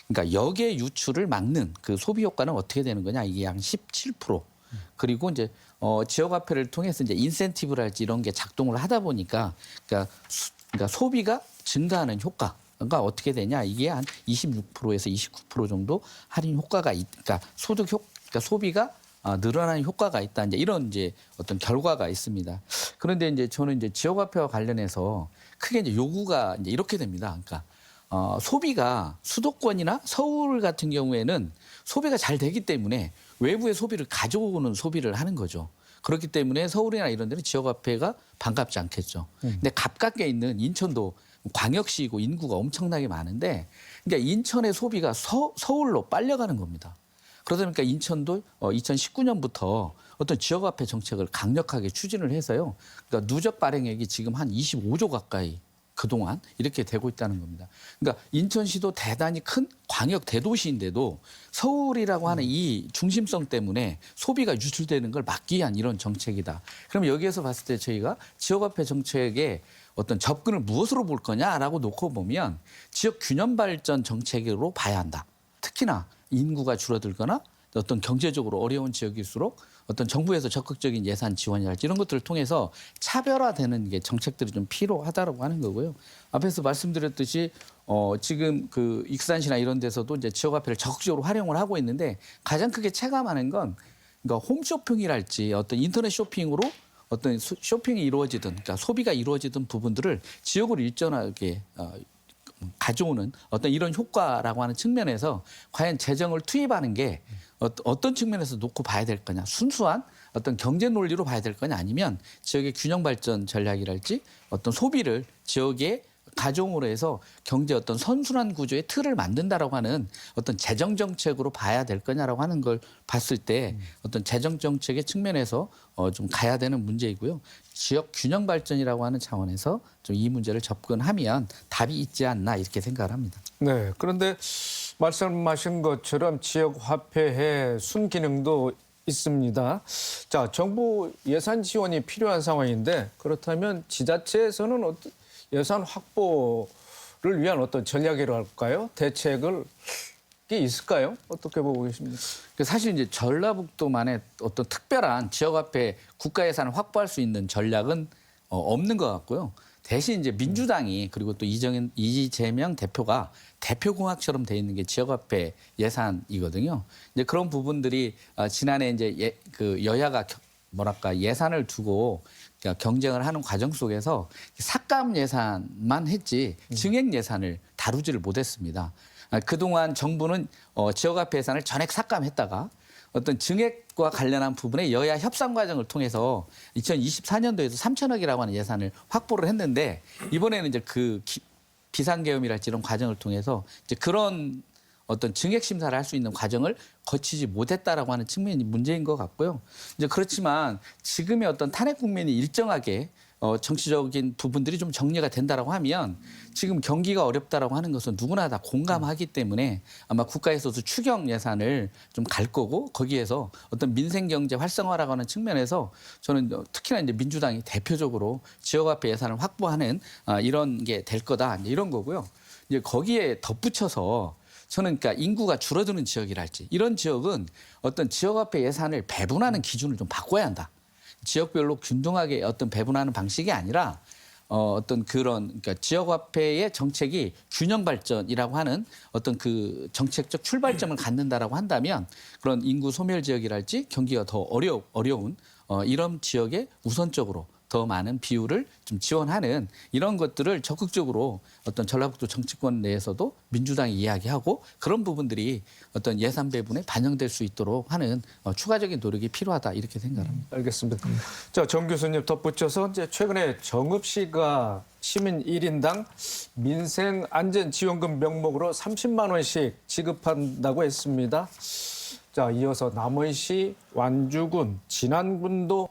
그러니까 역의 유출을 막는 그 소비 효과는 어떻게 되는 거냐? 이게 약 17%. 그리고 이제 지역화폐를 통해서 이제 인센티브랄지 이런 게 작동을 하다 보니까 그러니까 소비가 증가하는 효과. 그러니까 어떻게 되냐? 이게 한 26%에서 29% 정도 할인 효과가 그러니까 그러니까 소비가 늘어나는 효과가 있다. 이제 이런 이제 어떤 결과가 있습니다. 그런데 이제 저는 이제 지역화폐와 관련해서 크게 이제 요구가 이제 이렇게 됩니다. 그러니까 소비가 수도권이나 서울 같은 경우에는 소비가 잘 되기 때문에 외부의 소비를 가져오는 소비를 하는 거죠. 그렇기 때문에 서울이나 이런 데는 지역화폐가 반갑지 않겠죠. 근데 가깝게 있는 인천도 광역시이고 인구가 엄청나게 많은데 그러니까 인천의 소비가 서울로 빨려가는 겁니다. 그러다 보니까 인천도 2019년부터 어떤 지역화폐 정책을 강력하게 추진을 해서요. 그러니까 누적 발행액이 지금 한 25조 가까이 그동안 이렇게 되고 있다는 겁니다. 그러니까 인천시도 대단히 큰 광역 대도시인데도 서울이라고 하는 이 중심성 때문에 소비가 유출되는 걸 막기 위한 이런 정책이다. 그럼 여기에서 봤을 때 저희가 지역화폐 정책에 어떤 접근을 무엇으로 볼 거냐라고 놓고 보면 지역 균형 발전 정책으로 봐야 한다. 특히나 인구가 줄어들거나 어떤 경제적으로 어려운 지역일수록 어떤 정부에서 적극적인 예산 지원이랄지 이런 것들을 통해서 차별화되는 게 정책들이 좀 필요하다라고 하는 거고요. 앞에서 말씀드렸듯이 지금 그 익산시나 이런 데서도 이제 지역화폐를 적극적으로 활용을 하고 있는데 가장 크게 체감하는 건 그러니까 홈쇼핑이랄지 어떤 인터넷 쇼핑으로 어떤 쇼핑이 이루어지든 그러니까 소비가 이루어지던 부분들을 지역으로 일정하게 가져오는 어떤 이런 효과라고 하는 측면에서 과연 재정을 투입하는 게 어떤 측면에서 놓고 봐야 될 거냐. 순수한 어떤 경제 논리로 봐야 될 거냐 아니면 지역의 균형 발전 전략이랄지 어떤 소비를 지역에 가정으로 해서 경제 어떤 선순환 구조의 틀을 만든다라고 하는 어떤 재정 정책으로 봐야 될 거냐라고 하는 걸 봤을 때 어떤 재정 정책의 측면에서 좀 가야 되는 문제이고요. 지역 균형 발전이라고 하는 차원에서 좀 이 문제를 접근하면 답이 있지 않나 이렇게 생각을 합니다. 네. 그런데 말씀하신 것처럼 지역 화폐의 순기능도 있습니다. 자, 정부 예산 지원이 필요한 상황인데 그렇다면 지자체에서는 예산 확보를 위한 어떤 전략이랄까요? 대책을 있을까요? 어떻게 보고 계십니까? 사실 이제 전라북도만의 어떤 특별한 지역화폐 국가 예산을 확보할 수 있는 전략은 없는 것 같고요. 대신 이제 민주당이 그리고 또 이재명 대표가 대표공학처럼 돼 있는 게 지역화폐 예산이거든요. 이제 그런 부분들이 지난해 이제 그 여야가 예산을 두고 경쟁을 하는 과정 속에서 삭감 예산만 했지 증액 예산을 다루지를 못했습니다. 그동안 정부는 지역화폐 예산을 전액 삭감했다가 어떤 증액과 관련한 부분에 여야 협상 과정을 통해서 2024년도에도 3천억이라고 하는 예산을 확보를 했는데 이번에는 이제 그 비상계엄이랄지 이런 과정을 통해서 이제 그런 어떤 증액 심사를 할 수 있는 과정을 거치지 못했다라고 하는 측면이 문제인 것 같고요. 이제 그렇지만 지금의 어떤 탄핵 국면이 일정하게 정치적인 부분들이 좀 정리가 된다라고 하면 지금 경기가 어렵다라고 하는 것은 누구나 다 공감하기 때문에 아마 국가에서도 추경 예산을 좀 갈 거고 거기에서 어떤 민생 경제 활성화라고 하는 측면에서 저는 특히나 이제 민주당이 대표적으로 지역화폐 예산을 확보하는 이런 게 될 거다 이런 거고요. 이제 거기에 덧붙여서 저는 그러니까 인구가 줄어드는 지역이랄지 이런 지역은 어떤 지역화폐 예산을 배분하는 기준을 좀 바꿔야 한다. 지역별로 균등하게 어떤 배분하는 방식이 아니라 어떤 그런 그러니까 지역화폐의 정책이 균형 발전이라고 하는 어떤 그 정책적 출발점을 갖는다라고 한다면 그런 인구 소멸 지역이랄지 경기가 더 어려운 이런 지역에 우선적으로 더 많은 비율을 좀 지원하는 이런 것들을 적극적으로 어떤 전라북도 정치권 내에서도 민주당이 이야기하고 그런 부분들이 어떤 예산 배분에 반영될 수 있도록 하는 추가적인 노력이 필요하다 이렇게 생각합니다. 알겠습니다. 자, 정 교수님 덧붙여서 이제 최근에 정읍시가 시민 1인당 민생 안전 지원금 명목으로 30만 원씩 지급한다고 했습니다. 자, 이어서 남원시, 완주군, 진안군도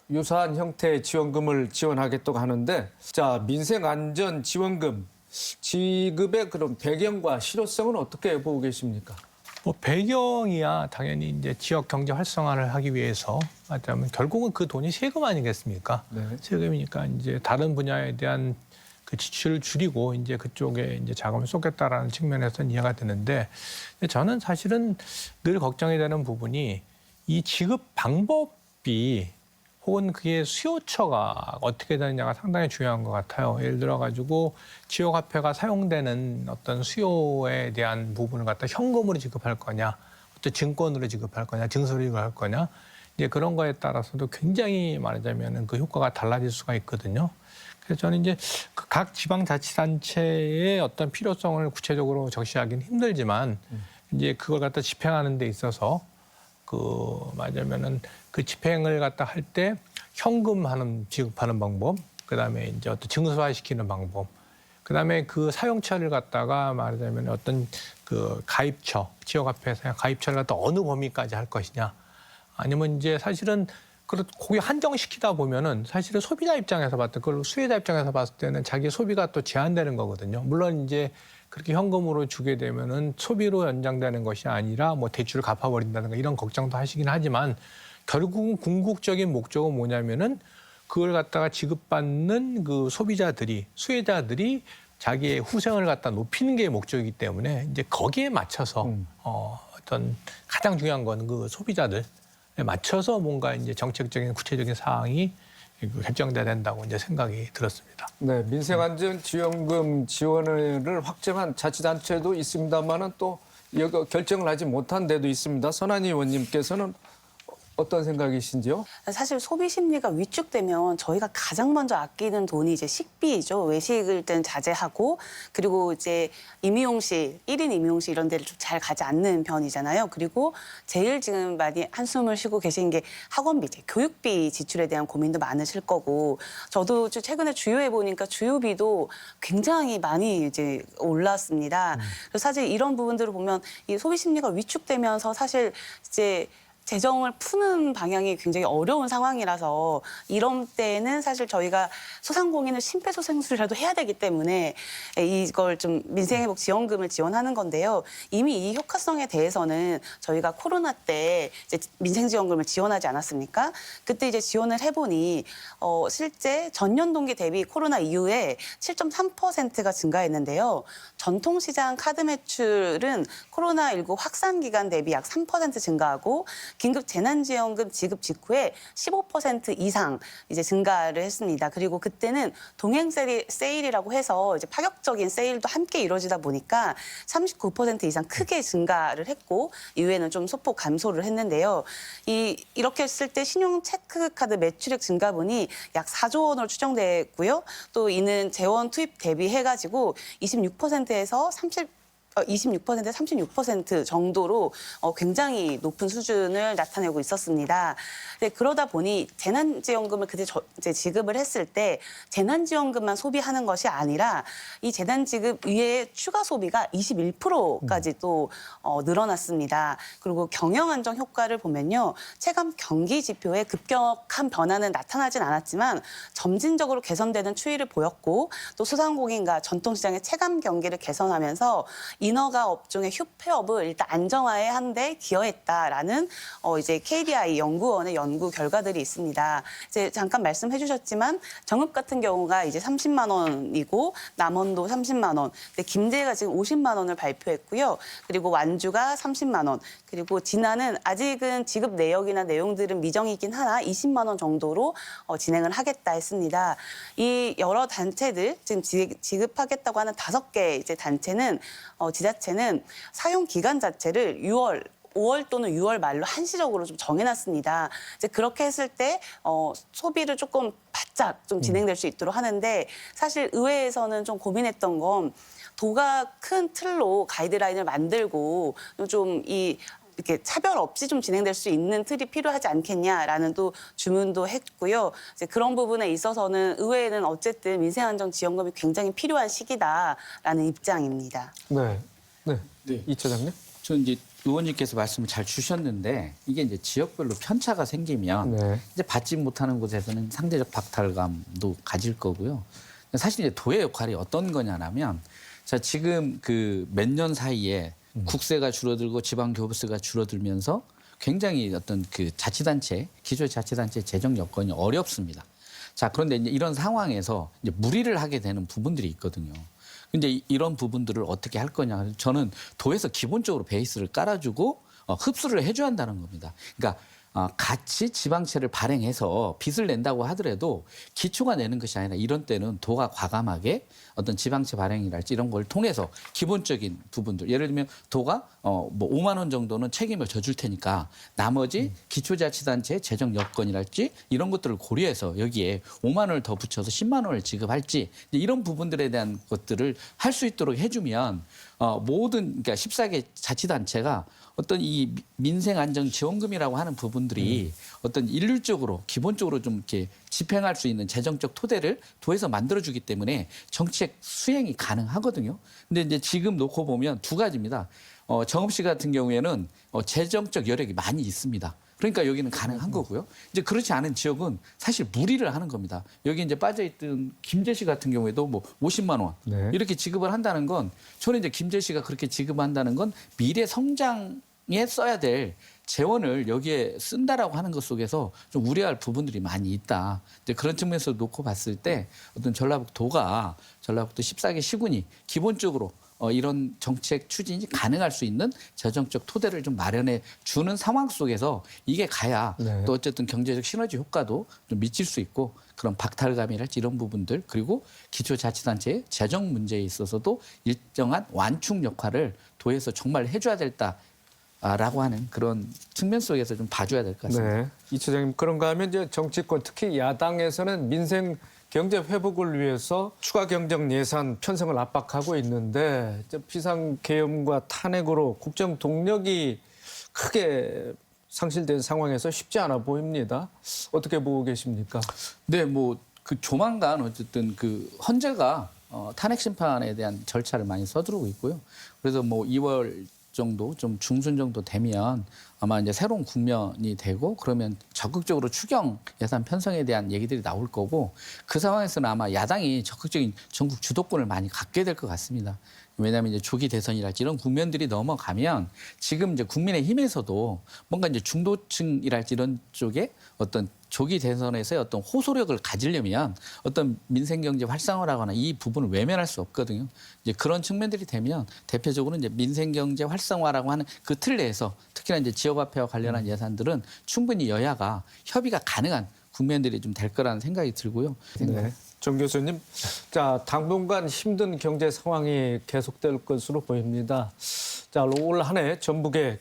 유사한 형태의 지원금을 지원하겠다고 하는데 자, 민생안전지원금 지급의 그런 배경과 실효성은 어떻게 보고 계십니까? 뭐 배경이야 당연히 이제 지역 경제 활성화를 하기 위해서 하자면 결국은 그 돈이 세금 아니겠습니까? 네. 세금이니까 이제 다른 분야에 대한 그 지출을 줄이고 이제 그쪽에 이제 자금을 쏟겠다라는 측면에서는 이해가 되는데 저는 사실은 늘 걱정이 되는 부분이 이 지급 방법이 혹은 그게 수요처가 어떻게 되느냐가 상당히 중요한 것 같아요. 예를 들어가지고 지역화폐가 사용되는 어떤 수요에 대한 부분을 갖다 현금으로 지급할 거냐, 어떤 증권으로 지급할 거냐, 증서로 지급할 거냐, 이제 그런 거에 따라서도 굉장히 말하자면 그 효과가 달라질 수가 있거든요. 그래서 저는 이제 각 지방자치단체의 어떤 필요성을 구체적으로 적시하기는 힘들지만 이제 그걸 갖다 집행하는 데 있어서 말하자면은 그 집행을 갖다 할 때 현금 지급하는 방법, 그다음에 이제 어떤 증서화시키는 방법, 그다음에 그 사용처를 갖다가 말하자면 어떤 그 가입처, 지역화폐 가입처를 갖다 어느 범위까지 할 것이냐, 아니면 이제 사실은 거기 한정시키다 보면은 사실은 소비자 입장에서 봤을 때, 그걸 수혜자 입장에서 봤을 때는 자기 소비가 또 제한되는 거거든요. 물론 이제 그렇게 현금으로 주게 되면은 소비로 연장되는 것이 아니라 뭐 대출을 갚아버린다든가 이런 걱정도 하시긴 하지만 결국은 궁극적인 목적은 뭐냐면은 그걸 갖다가 지급받는 그 소비자들이, 수혜자들이 자기의 후생을 갖다 높이는 게 목적이기 때문에 이제 거기에 맞춰서 어떤 가장 중요한 건 그 소비자들에 맞춰서 뭔가 이제 정책적인 구체적인 사항이 결정돼야 된다고 이제 생각이 들었습니다. 네, 민생안전지원금 지원을 확정한 자치단체도 있습니다만은 또 결정을 하지 못한 데도 있습니다. 선한 의원님께서는 어떤 생각이신지요? 사실 소비 심리가 위축되면 저희가 가장 먼저 아끼는 돈이 이제 식비죠. 외식을 땐 자제하고 그리고 이제 임의용실, 1인 임의용실 이런 데를 좀 잘 가지 않는 편이잖아요. 그리고 제일 지금 많이 한숨을 쉬고 계신 게 학원비, 이제 교육비 지출에 대한 고민도 많으실 거고 저도 최근에 주요해 보니까 주요비도 굉장히 많이 이제 올랐습니다. 그래서 사실 이런 부분들을 보면 이 소비 심리가 위축되면서 사실 이제 재정을 푸는 방향이 굉장히 어려운 상황이라서 이런 때는 사실 저희가 소상공인을 심폐소생술이라도 해야 되기 때문에 이걸 좀 민생회복 지원금을 지원하는 건데요. 이미 이 효과성에 대해서는 저희가 코로나 때 이제 민생지원금을 지원하지 않았습니까? 그때 이제 지원을 해보니 실제 전년 동기 대비 코로나 이후에 7.3%가 증가했는데요. 전통시장 카드 매출은 코로나19 확산 기간 대비 약 3% 증가하고 긴급 재난지원금 지급 직후에 15% 이상 이제 증가를 했습니다. 그리고 그때는 동행 세일이라고 해서 이제 파격적인 세일도 함께 이루어지다 보니까 39% 이상 크게 증가를 했고 이후에는 좀 소폭 감소를 했는데요. 이렇게 했을 때 신용 체크카드 매출액 증가분이 약 4조 원으로 추정됐고요. 또 이는 재원 투입 대비해가지고 26%에서 26%, 36% 정도로 굉장히 높은 수준을 나타내고 있었습니다. 그러다 보니 재난지원금을 그때 이제 지급을 했을 때 재난지원금만 소비하는 것이 아니라 이 재난지급 위에 추가 소비가 21%까지 또 늘어났습니다. 그리고 경영안정 효과를 보면요. 체감 경기 지표에 급격한 변화는 나타나진 않았지만 점진적으로 개선되는 추이를 보였고 또 소상공인과 전통시장의 체감 경기를 개선하면서 인허가 업종의 휴폐업을 일단 안정화에 한 데 기여했다라는 이제 KDI 연구원의 연구 결과들이 있습니다. 이제 잠깐 말씀해 주셨지만 정읍 같은 경우가 이제 30만 원이고 남원도 30만 원, 근데 김제가 지금 50만 원을 발표했고요. 그리고 완주가 30만 원, 그리고 진안은 아직은 지급 내역이나 내용들은 미정이긴 하나 20만 원 정도로 진행을 하겠다 했습니다. 이 여러 단체들 지금 지급하겠다고 하는 5개 이제 단체는 지자체는 사용 기간 자체를 5월 또는 6월 말로 한시적으로 좀 정해놨습니다. 이제 그렇게 했을 때 소비를 조금 바짝 좀 진행될 수 있도록 하는데 사실 의회에서는 좀 고민했던 건 도가 큰 틀로 가이드라인을 만들고 좀 이렇게 차별 없이 좀 진행될 수 있는 틀이 필요하지 않겠냐라는 또 주문도 했고요. 이제 그런 부분에 있어서는 의회에는 어쨌든 민생안정지원금이 굉장히 필요한 시기다라는 입장입니다. 네. 이 차장님? 저는 이제 의원님께서 말씀을 잘 주셨는데 이게 이제 지역별로 편차가 생기면 이제 받지 못하는 곳에서는 상대적 박탈감도 가질 거고요. 사실 이제 도의 역할이 어떤 거냐면 자 지금 그 몇 년 사이에 국세가 줄어들고 지방교부세가 줄어들면서 굉장히 어떤 그 자치단체, 기초자치단체 재정 여건이 어렵습니다. 자, 그런데 이제 이런 상황에서 이제 무리를 하게 되는 부분들이 있거든요. 근데 이런 부분들을 어떻게 할 거냐. 저는 도에서 기본적으로 베이스를 깔아주고 흡수를 해줘야 한다는 겁니다. 그러니까 같이 지방채를 발행해서 빚을 낸다고 하더라도 기초가 내는 것이 아니라 이런 때는 도가 과감하게 어떤 지방채 발행이랄지 이런 걸 통해서 기본적인 부분들 예를 들면 도가 뭐 5만 원 정도는 책임을 져줄 테니까 나머지 기초자치단체 재정 여건이랄지 이런 것들을 고려해서 여기에 5만 원을 더 붙여서 10만 원을 지급할지 이런 부분들에 대한 것들을 할 수 있도록 해주면 모든 그러니까 14개 자치단체가 어떤 이 민생안정지원금이라고 하는 부분들이 어떤 일률적으로 기본적으로 좀 이렇게 집행할 수 있는 재정적 토대를 도에서 만들어주기 때문에 정책 수행이 가능하거든요. 근데 이제 지금 놓고 보면 두 가지입니다. 정읍시 같은 경우에는 재정적 여력이 많이 있습니다. 그러니까 여기는 가능한 거고요. 이제 그렇지 않은 지역은 사실 무리를 하는 겁니다. 여기 이제 빠져있던 김제시 같은 경우에도 뭐 50만 원 이렇게 지급을 한다는 건 저는 이제 김제시가 그렇게 지급한다는 건 미래 성장에 써야 될 재원을 여기에 쓴다라고 하는 것 속에서 좀 우려할 부분들이 많이 있다. 이제 그런 측면에서 놓고 봤을 때 어떤 전라북도가 전라북도 14개 시군이 기본적으로 이런 정책 추진이 가능할 수 있는 재정적 토대를 좀 마련해 주는 상황 속에서 이게 가야 또 어쨌든 경제적 시너지 효과도 좀 미칠 수 있고 그런 박탈감이랄지 이런 부분들 그리고 기초자치단체의 재정 문제에 있어서도 일정한 완충 역할을 도에서 정말 해줘야 될다. 라고 하는 그런 측면 속에서 좀 봐줘야 될 것 같습니다. 네. 이 처장님 그런가 하면 이제 정치권 특히 야당에서는 민생 경제 회복을 위해서 추가 경정 예산 편성을 압박하고 있는데 이제 비상계엄과 탄핵으로 국정 동력이 크게 상실된 상황에서 쉽지 않아 보입니다. 어떻게 보고 계십니까? 네, 뭐 그 조만간 어쨌든 그 헌재가 탄핵 심판에 대한 절차를 많이 서두르고 있고요. 그래서 뭐 2월 정도 좀 중순 정도 되면 아마 이제 새로운 국면이 되고 그러면 적극적으로 추경 예산 편성에 대한 얘기들이 나올 거고 그 상황에서는 아마 야당이 적극적인 전국 주도권을 많이 갖게 될 것 같습니다. 왜냐하면 이제 조기 대선이랄지 이런 국면들이 넘어가면 지금 이제 국민의힘에서도 뭔가 이제 중도층이랄지 이런 쪽에 어떤 조기 대선에서의 어떤 호소력을 가지려면 어떤 민생경제 활성화라거나 이 부분을 외면할 수 없거든요. 이제 그런 측면들이 되면 대표적으로 이제 민생경제 활성화라고 하는 그 틀 내에서 특히나 이제 지역화폐와 관련한 예산들은 충분히 여야가 협의가 가능한 국면들이 좀 될 거라는 생각이 들고요. 네. 정 교수님, 자 당분간 힘든 경제 상황이 계속될 것으로 보입니다. 자 올 한 해 전북의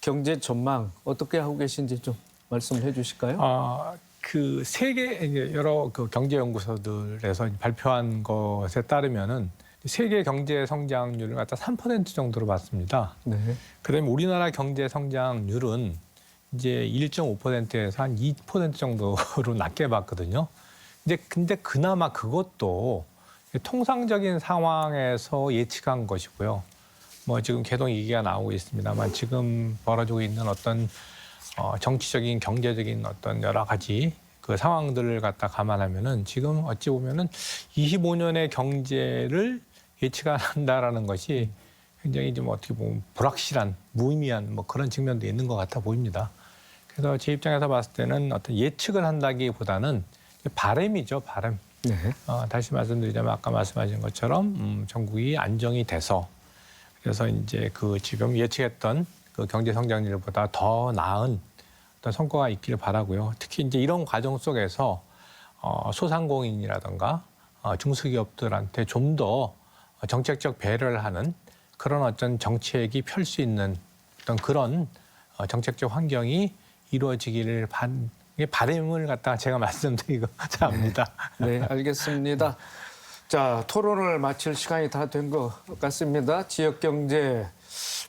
경제 전망 어떻게 하고 계신지 좀 말씀해 주실까요? 그 세계 이제 여러 그 경제 연구소들에서 발표한 것에 따르면은 세계 경제 성장률을 갖다 3% 정도로 봤습니다. 네. 그다음에 우리나라 경제 성장률은 이제 1.5%에서 한 2% 정도로 낮게 봤거든요. 근데 그나마 그것도 통상적인 상황에서 예측한 것이고요. 뭐 지금 계속 얘기가 나오고 있습니다만 지금 벌어지고 있는 어떤 정치적인 경제적인 어떤 여러 가지 그 상황들을 갖다 감안하면은 지금 어찌 보면은 25년의 경제를 예측한다라는 것이 굉장히 좀 어떻게 보면 불확실한 무의미한 뭐 그런 측면도 있는 것 같아 보입니다. 그래서 제 입장에서 봤을 때는 어떤 예측을 한다기보다는 바람이죠, 바람. 네. 다시 말씀드리자면 아까 말씀하신 것처럼 전국이 안정이 돼서 그래서 이제 그 지금 예측했던 그 경제 성장률보다 더 나은 어떤 성과가 있기를 바라고요. 특히 이제 이런 과정 속에서 소상공인이라든가 중소기업들한테 좀 더 정책적 배려를 하는 그런 어떤 정책이 펼 수 있는 어떤 그런 정책적 환경이 이루어지기를 바람을 갖다가 제가 말씀드리고자 합니다. 네, 알겠습니다. 자, 토론을 마칠 시간이 다 된 것 같습니다. 지역 경제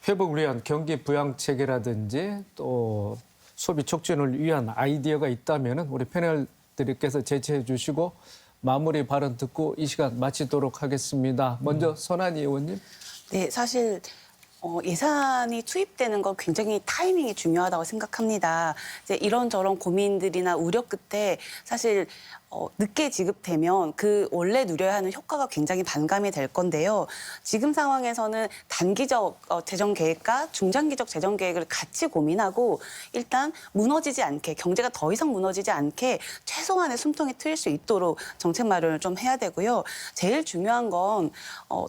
회복을 위한 경기 부양 체계라든지 또 소비 촉진을 위한 아이디어가 있다면 우리 패널들께서 제시해 주시고 마무리 발언 듣고 이 시간 마치도록 하겠습니다. 먼저 선한이 의원님. 네, 사실 예산이 투입되는 건 굉장히 타이밍이 중요하다고 생각합니다. 이제 이런저런 고민들이나 우려 끝에 사실 늦게 지급되면 그 원래 누려야 하는 효과가 굉장히 반감이 될 건데요. 지금 상황에서는 단기적 재정 계획과 중장기적 재정 계획을 같이 고민하고 일단 무너지지 않게 경제가 더 이상 무너지지 않게 최소한의 숨통이 트일 수 있도록 정책 마련을 좀 해야 되고요. 제일 중요한 건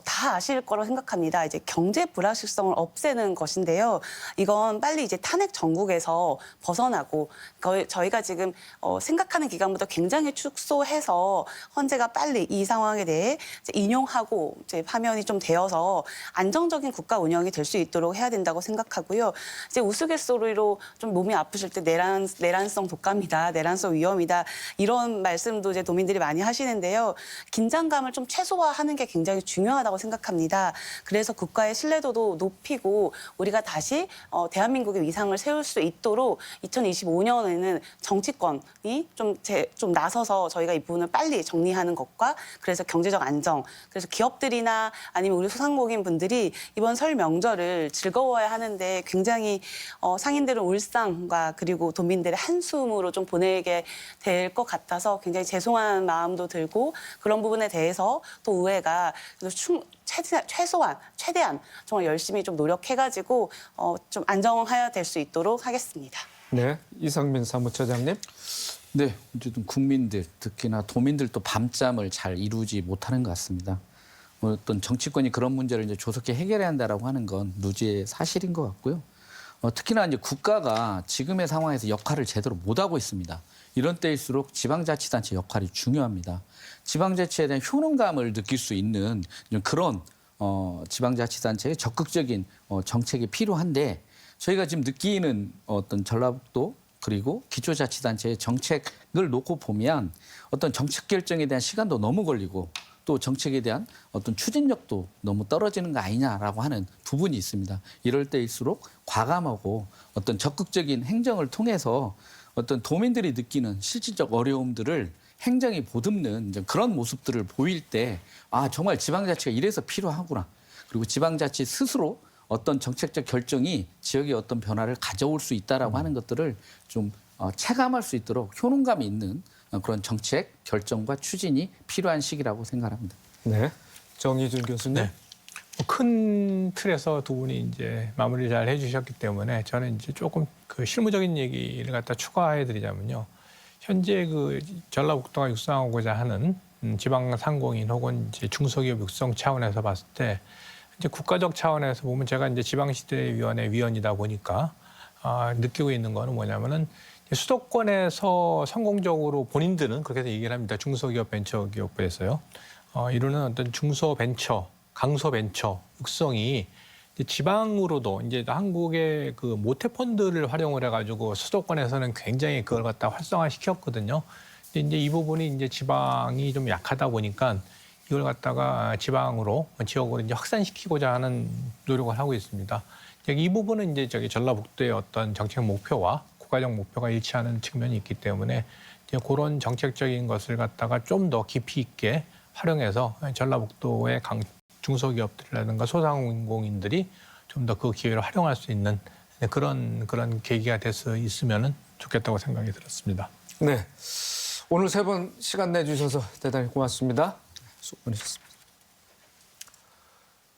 다 아실 거라고 생각합니다. 이제 경제 불확실성을 없애는 것인데요. 이건 빨리 이제 탄핵 정국에서 벗어나고 저희가 지금 생각하는 기간보다 굉장히 축소해서 헌재가 빨리 이 상황에 대해 이제 인용하고 이제 파면이 좀 되어서 안정적인 국가 운영이 될 수 있도록 해야 된다고 생각하고요. 이제 우스갯소리로 좀 몸이 아프실 때 내란성 독감이다, 내란성 위험이다 이런 말씀도 이제 도민들이 많이 하시는데요. 긴장감을 좀 최소화하는 게 굉장히 중요하다고 생각합니다. 그래서 국가의 신뢰도도 높이고 우리가 다시 대한민국의 위상을 세울 수 있도록 2025년에는 정치권이 좀 나서서 저희가 이 부분을 빨리 정리하는 것과 그래서 경제적 안정, 그래서 기업들이나 아니면 우리 소상공인 분들이 이번 설 명절을 즐거워야 하는데 굉장히 상인들은 울상과 그리고 도민들의 한숨으로 좀 보내게 될 것 같아서 굉장히 죄송한 마음도 들고 그런 부분에 대해서 또 의회가 최대한 정말 열심히 좀 노력해가지고 좀 안정해야 될 수 있도록 하겠습니다. 네, 이상민 사무처장님. 네, 어쨌든 국민들, 특히나 도민들도 밤잠을 잘 이루지 못하는 것 같습니다. 어떤 정치권이 그런 문제를 이제 조속히 해결해야 한다라고 하는 건 누지의 사실인 것 같고요. 특히나 이제 국가가 지금의 상황에서 역할을 제대로 못하고 있습니다. 이런 때일수록 지방자치단체 역할이 중요합니다. 지방자치에 대한 효능감을 느낄 수 있는 그런 지방자치단체의 적극적인 정책이 필요한데 저희가 지금 느끼는 어떤 전라북도 그리고 기초자치단체의 정책을 놓고 보면 어떤 정책 결정에 대한 시간도 너무 걸리고 또 정책에 대한 어떤 추진력도 너무 떨어지는 거 아니냐라고 하는 부분이 있습니다. 이럴 때일수록 과감하고 어떤 적극적인 행정을 통해서 어떤 도민들이 느끼는 실질적 어려움들을 행정이 보듬는 이제 그런 모습들을 보일 때 아, 정말 지방자치가 이래서 필요하구나. 그리고 지방자치 스스로 어떤 정책적 결정이 지역에 어떤 변화를 가져올 수 있다라고 하는 것들을 좀 체감할 수 있도록 효능감이 있는 그런 정책 결정과 추진이 필요한 시기라고 생각합니다. 네. 정희준 교수님. 네. 큰 틀에서 두 분이 이제 마무리 잘 해주셨기 때문에 저는 이제 조금 그 실무적인 얘기를 갖다 추가해드리자면요. 현재 그 전라북도가 육성하고자 하는 지방 상공인 혹은 이제 중소기업 육성 차원에서 봤을 때 이제 국가적 차원에서 보면 제가 이제 지방시대위원회 위원이다 보니까 느끼고 있는 거는 뭐냐면은 수도권에서 성공적으로 본인들은 그렇게 얘기를 합니다. 중소기업 벤처기업부에서요. 이루는 어떤 중소벤처, 강소벤처 육성이 이제 지방으로도 이제 한국의 그 모태펀드를 활용을 해가지고 수도권에서는 굉장히 그걸 갖다 활성화시켰거든요. 이제 이 부분이 이제 지방이 좀 약하다 보니까 이걸 갖다가 지방으로 지역으로 이제 확산시키고자 하는 노력을 하고 있습니다. 이 부분은 이제 저기 전라북도의 어떤 정책 목표와 국가적 목표가 일치하는 측면이 있기 때문에 이제 그런 정책적인 것을 갖다가 좀 더 깊이 있게 활용해서 전라북도의 중소기업들이라든가 소상공인들이 좀 더 그 기회를 활용할 수 있는 그런 계기가 돼서 있으면 좋겠다고 생각이 들었습니다. 네. 오늘 세 번 시간 내주셔서 대단히 고맙습니다. 수고 많으셨습니다.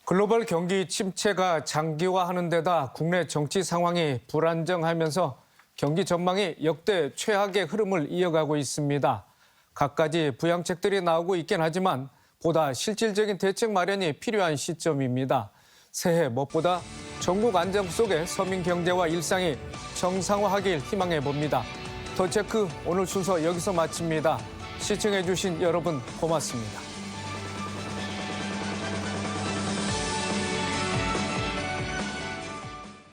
글로벌 경기 침체가 장기화하는 데다 국내 정치 상황이 불안정하면서 경기 전망이 역대 최악의 흐름을 이어가고 있습니다. 갖가지 부양책들이 나오고 있긴 하지만 보다 실질적인 대책 마련이 필요한 시점입니다. 새해 무엇보다 전국 안정 속에 서민 경제와 일상이 정상화하길 희망해 봅니다. 더 체크 오늘 순서 여기서 마칩니다. 시청해 주신 여러분 고맙습니다.